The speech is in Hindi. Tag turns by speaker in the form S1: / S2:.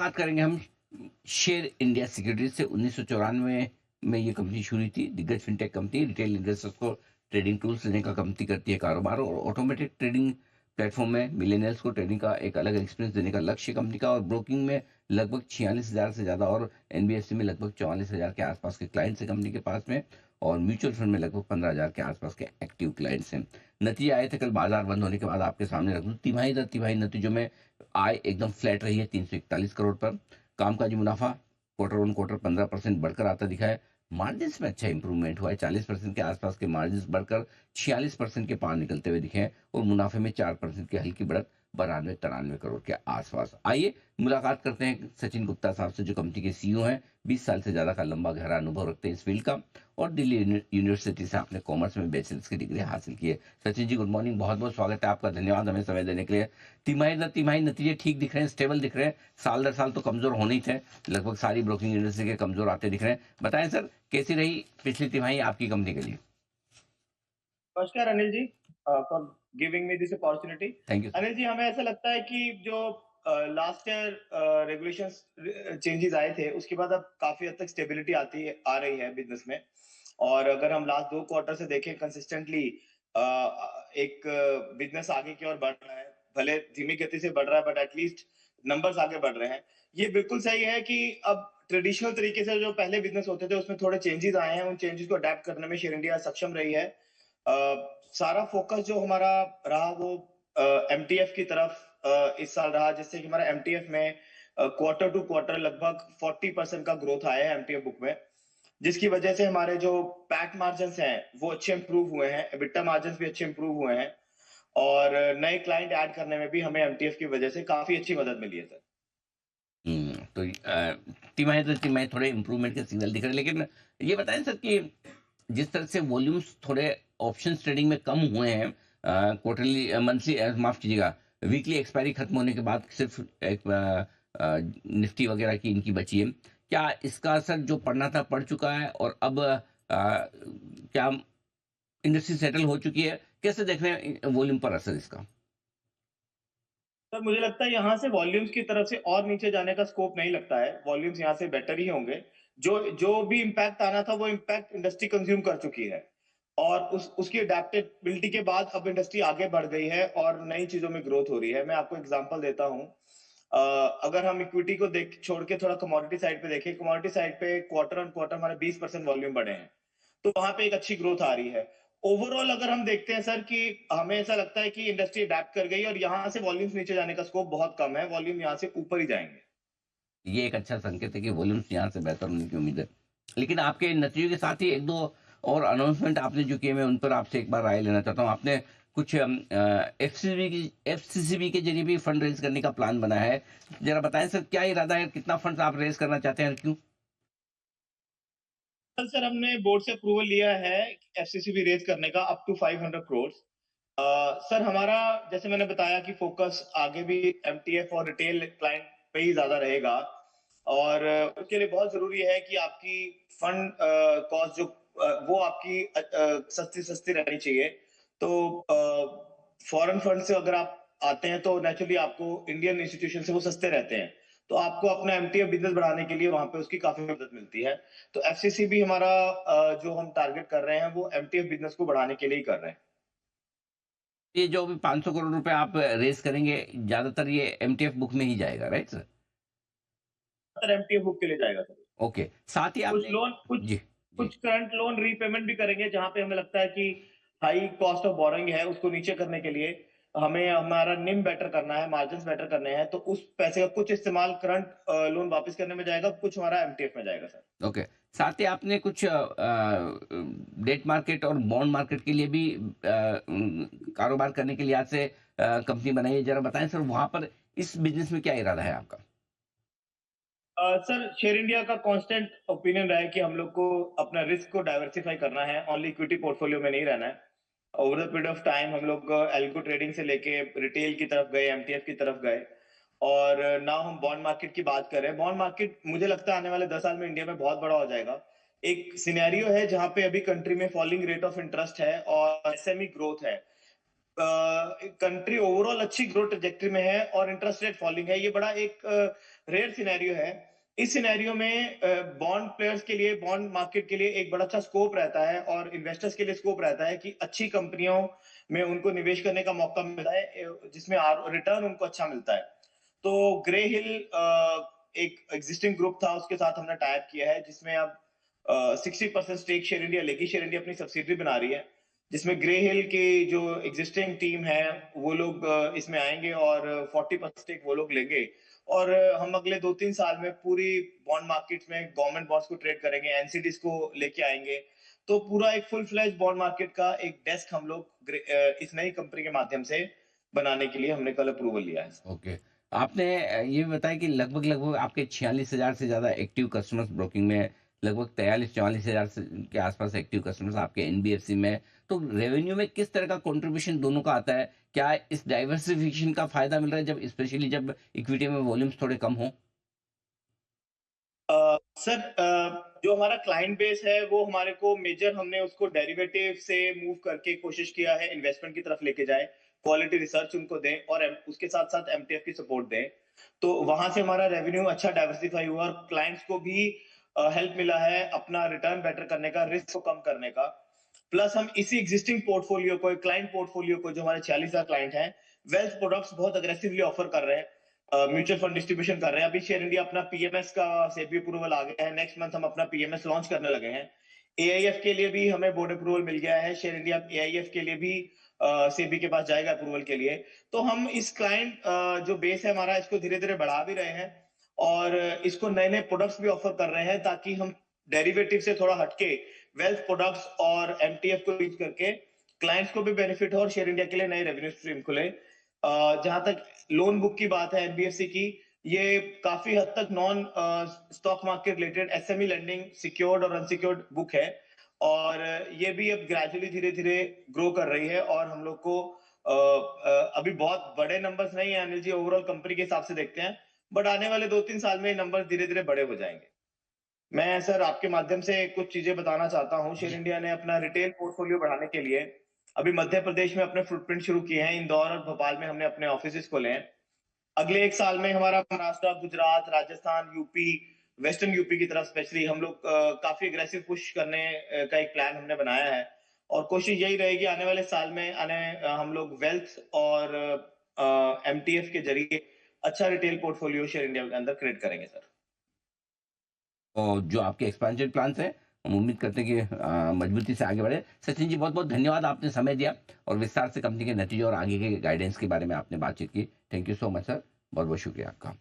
S1: मुलाकात करेंगे हम शेयर इंडिया सिक्योरिटीज से। 1994 में ये कंपनी शुरू हुई थी। दिग्गज फिनटेक कंपनी, रिटेल इन्वेस्टर्स को ट्रेडिंग टूल्स देने का कंपनी करती है कारोबार, और ऑटोमेटेड ट्रेडिंग प्लेटफॉर्म में मिलेनियल्स को ट्रेडिंग का एक अलग एक्सपीरियंस देने का लक्ष्य कंपनी का। और ब्रोकिंग में लगभग 46,000 से ज़्यादा, और एनबीएफसी में लगभग 44,000 के आसपास के क्लाइंट्स है कंपनी के पास में, और म्यूचुअल फंड में लगभग 15,000 के आसपास के एक्टिव क्लाइंट्स हैं। नतीजे आए थे कल बाजार बंद होने के बाद, आपके सामने रख दूं। तिमाही दर तिमाही नतीजों में आय एकदम फ्लैट रही है 341 करोड़ पर। कामकाजी मुनाफा क्वार्टर ऑन क्वार्टर 15% बढ़कर आता दिखा है। मार्जिन्स में अच्छा इंप्रूवमेंट हुआ है, 40% के आसपास के मार्जिन्स बढ़कर 46% के पार निकलते हुए दिखे हैं, और मुनाफे में 4% की हल्की बढ़त 92-93 करोड़ के आसपास। आइए मुलाकात करते हैं सचिन गुप्ता साहब से, जो कंपनी के सीईओ हैं। 20 साल से ज्यादा का लंबा गहरा अनुभव रखते हैं इस फील्ड का, और दिल्ली यूनिवर्सिटी से आपने कॉमर्स में बैचलर्स की डिग्री हासिल की है। सचिन जी, गुड मॉर्निंग, बहुत बहुत स्वागत है आपका, धन्यवाद हमें समय देने के लिए। तिमाही दर तिमाही नतीजे ठीक दिख रहे हैं, स्टेबल दिख रहे हैं। साल दर साल तो कमजोर होने ही थे, लगभग सारी ब्रोकिंग इंडस्ट्री के कमजोर आते दिख रहे हैं। बताएं सर, कैसी रही पिछली तिमाही आपकी कंपनी के लिए?
S2: नमस्कार Anil ji, for giving me this opportunity.
S1: Thank you sir.
S2: Anil ji, हमें ऐसा लगता है कि जो लास्ट ईयर रेगुलेशंस चेंजेस आए थे, उसके बाद अब काफी हद तक स्टेबिलिटी आ रही है बिजनेस में। और अगर हम लास्ट 2 क्वार्टर से देखें कंसिस्टेंटली, एक बिजनेस आगे की ओर बढ़ रहा है। भले धीमी गति से बढ़ रहा है, बट एटलीस्ट नंबर्स आगे बढ़ रहे हैं। ये बिल्कुल सही है कि अब ट्रेडिशनल तरीके से जो पहले बिजनेस होते थे, उसमें थोड़े चेंजेस आए हैं। उन चेंजेस को अडेप्ट करने में शेयर इंडिया सक्षम रही है। सारा फोकस जो हमारा रहा वो एमटीएफ की तरफ इस साल रहा, जिससे कि हमारा एमटीएफ में क्वार्टर टू क्वार्टर लगभग 40% का ग्रोथ आया है एमटीएफ बुक में, जिसकी वजह से हमारे जो पैट मार्जिन हैं वो अच्छे इंप्रूव हुए हैं, एबिटा मार्जिन भी अच्छे इंप्रूव हुए हैं, और नए क्लाइंट ऐड करने में भी हमें एमटीएफ की वजह से काफी अच्छी मदद मिली है सर।
S1: तो तिमाही दर तिमाही थोड़े इंप्रूवमेंट के सिग्नल दिख रहे हैं, लेकिन ये बताएं सर कि जिस तरह से वॉल्यूम्स थोड़े ऑप्शंस ट्रेडिंग में कम हुए हैं, क्वार्टरली मंथली माफ कीजिएगा, वीकली एक्सपायरी खत्म होने के बाद सिर्फ एक निफ्टी वगैरह की इनकी बची है, क्या इसका असर जो पड़ना था पड़ चुका है, और अब क्या इंडस्ट्री सेटल हो चुकी है? कैसे देख रहे हैं वॉल्यूम पर असर इसका?
S2: सर, मुझे लगता है यहाँ से वॉल्यूम्स की तरफ से और नीचे जाने का स्कोप नहीं लगता है। वॉल्यूम्स यहाँ से बेटर ही होंगे। जो जो भी इम्पैक्ट आना था वो इम्पैक्ट इंडस्ट्री कंज्यूम कर चुकी है, और उसकी अडेप्टेबिलिटी के बाद अब इंडस्ट्री आगे बढ़ गई है और नई चीजों में ग्रोथ हो रही है। मैं आपको एग्जांपल देता हूँ। अगर हम इक्विटी को देख छोड़ के थोड़ा कमोडिटी साइड पे देखें, कमोडिटी साइड पे क्वार्टर ऑन क्वार्टर हमारे 20% वॉल्यूम बढ़े हैं, तो वहां पे एक अच्छी ग्रोथ आ रही है। ओवरऑल अगर हम देखते हैं सर, कि हमें ऐसा लगता है कि इंडस्ट्री अडेप्ट कर गई और यहाँ से वॉल्यूम्स नीचे जाने का स्कोप बहुत कम है। वॉल्यूम यहाँ से ऊपर ही जाएंगे।
S1: ये एक अच्छा संकेत है कि वॉल्यूम्स यहाँ से बेहतर होने की उम्मीद है। लेकिन आपके नतीजों के साथ ही एक दो और अनाउंसमेंट आपने जो किए, मैं उन पर आपसे एक बार राय लेना चाहता हूँ। आपने कुछ एफसीसीबी के जरिए भी फंड रेज करने का प्लान बना है। जरा बताएं सर, क्या इरादा है, कितना फंड आप रेज करना चाहते हैं और क्यों?
S2: कल सर हमने बोर्ड से अप्रूवल लिया है एफसीसीबी रेज करने का अप टू 500 करोड़। सर, हमारा जैसे मैंने बताया कि फोकस आगे भी एमटीएफ और रिटेल क्लाइंट पे ही ज्यादा रहेगा, और उसके लिए बहुत जरूरी है कि आपकी फंड कॉस्ट जो वो आपकी सस्ती सस्ती रहनी चाहिए। तो फॉरेन फंड से अगर आप आते हैं तो नेचुरली आपको इंडियन इंस्टीट्यूशन से वो सस्ते रहते हैं, तो आपको अपना एमटीएफ बिजनेस बढ़ाने के लिए वहां पे उसकी काफी मदद मिलती है। तो एफसीसी भी हमारा जो हम टारगेट कर रहे हैं वो एमटीएफ बिजनेस को बढ़ाने के लिए ही कर रहे हैं।
S1: ये जो भी 500 करोड़ रुपए आप रेज करेंगे, ज्यादातर ये एमटीएफ बुक में ही जाएगा, right sir?
S2: Sir, MTF book के लिए जाएगा सर।
S1: ओके, साथ ही
S2: कुछ
S1: आपने।
S2: लोन कुछ
S1: जी। जी।
S2: कुछ करंट लोन रीपेमेंट भी करेंगे, जहां पे हमें लगता है कि हाई कॉस्ट ऑफ बोरोइंग है, उसको नीचे करने के लिए हमें हमारा निम बेटर करना है, मार्जिन्स बेटर करने हैं, तो उस पैसे का कुछ इस्तेमाल करंट लोन वापस करने में जाएगा, कुछ हमारा एमटीएफ में जाएगा सर।
S1: ओके, साथ ही आपने कुछ डेट मार्केट और बॉन्ड मार्केट के लिए भी कारोबार करने के लिहाज से कंपनी बनाई है। जरा बताएं सर, वहां पर इस बिजनेस में क्या इरादा है आपका?
S2: सर, शेयर इंडिया का कांस्टेंट ओपिनियन रहा है कि हम लोग को अपना रिस्क को डाइवर्सिफाई करना है, ओनली इक्विटी पोर्टफोलियो में नहीं रहना है। Over the period of time हम लोग एल्गो ट्रेडिंग से लेके रिटेल की तरफ गए, एमटीएफ की तरफ गए, और नाउ हम बॉन्ड मार्केट की बात कर रहे हैं। बॉन्ड मार्केट मुझे लगता है आने वाले 10 साल में इंडिया में बहुत बड़ा हो जाएगा। एक सिनेरियो है जहां पे अभी कंट्री में फॉलिंग रेट ऑफ इंटरेस्ट है और एसएमई ग्रोथ है। कंट्री ओवरऑल अच्छी ग्रोथ ट्रेजेक्टरी में है और इंटरेस्ट रेट फॉलिंग है। ये बड़ा एक रेयर सिनेरियो है। इस सिनेरियो में बॉन्ड प्लेयर्स के लिए, बॉन्ड मार्केट के लिए एक बड़ा अच्छा स्कोप रहता है और इन्वेस्टर्स के लिए स्कोप रहता है कि अच्छी कंपनियों में उनको निवेश करने का मौका मिलता है, जिसमें रिटर्न उनको अच्छा मिलता है। तो ग्रे हिल एक एग्जिस्टिंग ग्रुप था, उसके साथ हमने टाई अप किया है, जिसमें अब 60% स्टेक शेयर इंडिया लेगी। शेयर इंडिया अपनी सब्सिडरी बना रही है, जिसमें ग्रे हिल की जो एग्जिस्टिंग टीम है वो लोग इसमें आएंगे और 40% स्टेक वो लोग लेंगे। और हम अगले 2-3 साल में पूरी बॉन्ड मार्केट में गवर्नमेंट बॉन्ड्स को ट्रेड करेंगे, एनसीडीज को लेके आएंगे। तो पूरा एक फुल फ्लेज बॉन्ड मार्केट का एक डेस्क हम लोग इस नई कंपनी के माध्यम से बनाने के लिए हमने कल अप्रूवल लिया है।
S1: ओके। आपने ये भी बताया कि लगभग आपके 46,000 से ज़्यादा एक्टिव कस्टमर्स ब्रोकिंग में, लगभग 43-44,000 के आसपास एक्टिव कस्टमर्स आपके एनबीएफसी में हैं। तो रेवेन्यू में किस तरह का कंट्रीब्यूशन दोनों का आता है? क्या इस डाइवर्सिफिकेशन का फ़ायदा मिल रहा है, जब स्पेशली जब इक्विटी में वॉल्यूम्स थोड़े कम हों?
S2: सर, जो हमारा क्लाइंट बेस है वो हमारे को मेजर हमने उसको डेरिवेटिव से मूव करके कोशिश किया है इन्वेस्टमेंट की तरफ लेके जाए, क्वालिटी रिसर्च उनको दें और उसके साथ साथ एमटीएफ की सपोर्ट दें। तो वहां से हमारा रेवेन्यू अच्छा डाइवर्सिफाई हुआ और क्लाइंट्स को भी हेल्प मिला है अपना रिटर्न बेटर करने का, रिस्क को कम करने का। प्लस हम इसी एग्जिस्टिंग पोर्टफोलियो को, क्लाइंट पोर्टफोलियो को, जो हमारे 46,000 क्लाइंट हैं, वेल्थ प्रोडक्ट्स बहुत अग्रेसिवली ऑफर कर रहे हैं, म्यूचुअल फंड डिस्ट्रीब्यूशन कर रहे हैं। अभी शेयर इंडिया अपना पीएमएस का सेबी अप्रूवल आ गया है, नेक्स्ट मंथ हम अपना पीएमएस लॉन्च करने लगे हैं। एआईएफ के लिए भी हमें बोर्ड अप्रूवल मिल गया है, शेयर इंडिया एआईएफ के लिए भी सेबी के पास जाएगा अप्रूवल के लिए। तो हम इस क्लाइंट जो बेस है हमारा, इसको धीरे धीरे बढ़ा भी रहे हैं और इसको नए नए प्रोडक्ट्स भी ऑफर कर रहे हैं, ताकि हम डेरिवेटिव से थोड़ा हटके वेल्थ प्रोडक्ट्स और एमटीएफ को यूज करके क्लाइंट्स को भी बेनिफिट हो और शेयर इंडिया के लिए नए रेवेन्यू स्ट्रीम खुले। जहां तक लोन बुक की बात है एनबीएफसी की, ये काफी हद तक non stock market related SME lending, secured और अनसिक्योर्ड बुक है और ये भी अब ग्रेजुअली धीरे धीरे ग्रो कर रही है और हम लोग को अभी बहुत बड़े नंबर्स नहीं है अनिल जी, ओवरऑल कंपनी के हिसाब से देखते हैं, बट आने वाले 2-3 साल में नंबर धीरे धीरे बड़े हो जाएंगे। मैं सर आपके माध्यम से कुछ चीजें बताना चाहता हूँ। शेयर
S1: जी।
S2: इंडिया ने अपना रिटेल पोर्टफोलियो बढ़ाने के लिए अभी मध्य प्रदेश में अपने फुटप्रिंट शुरू किए हैं, इंदौर और भोपाल में हमने अपने ऑफिस खोले हैं। अगले 1 साल में हमारा Maharashtra, Gujarat, Rajasthan, UP, western UP की तरफ स्पेशली हम लोग काफी अग्रेसिव पुश करने का एक प्लान हमने बनाया है और कोशिश यही रहेगी आने वाले साल में हम लोग वेल्थ और एमटीएफ के जरिए अच्छा रिटेल पोर्टफोलियो शेयर इंडिया के अंदर क्रिएट करेंगे सर।
S1: और जो आपके एक्सपेंशन प्लान्स हैं, हम उम्मीद करते हैं कि मजबूती से आगे बढ़े। सचिन जी, बहुत-बहुत धन्यवाद, आपने समय दिया और विस्तार से कंपनी के नतीजे और आगे के गाइडेंस के बारे में आपने बातचीत की। Thank you so much sir, बहुत-बहुत शुक्रिया आपका।